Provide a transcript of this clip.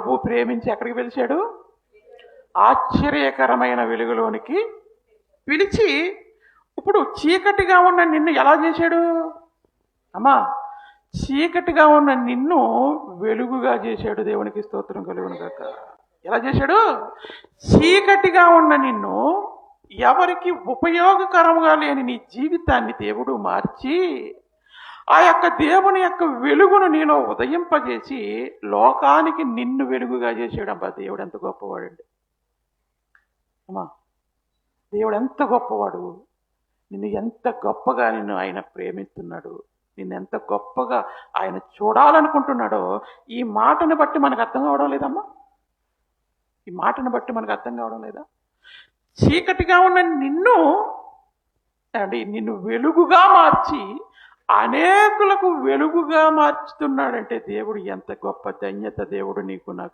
ప్రభు ప్రేమించి ఎక్కడికి పిలిచాడు? ఆశ్చర్యకరమైన వెలుగులోనికి పిలిచి, ఇప్పుడు చీకటిగా ఉన్న నిన్ను ఎలా చేశాడు? అమ్మా, చీకటిగా ఉన్న నిన్ను వెలుగుగా చేశాడు. దేవునికి స్తోత్రం కలుగును గాక. ఎలా చేశాడు? చీకటిగా ఉన్న నిన్ను, ఎవరికి ఉపయోగకరంగా లేని నీ జీవితాన్ని దేవుడు మార్చి, ఆ యొక్క దేవుని యొక్క వెలుగును నీలో ఉదయింపజేసి లోకానికి నిన్ను వెలుగుగా చేసాడు. అబ్బా, దేవుడు ఎంత గొప్పవాడండి. అమ్మా, దేవుడు ఎంత గొప్పవాడు. నిన్ను ఎంత గొప్పగా నిన్ను ఆయన ప్రేమిస్తున్నాడు, నిన్ను ఎంత గొప్పగా ఆయన చూడాలనుకుంటున్నాడో ఈ మాటను బట్టి మనకు అర్థం కావడం లేదమ్మా? ఈ మాటను బట్టి మనకు అర్థం కావడం లేదా? చీకటిగా ఉన్న నిన్ను నిన్ను వెలుగుగా మార్చి అనేకులకు వెలుగుగా మార్చుతున్నాడంటే దేవుడు ఎంత గొప్ప ధన్యత దేవుడు నీకు నాకు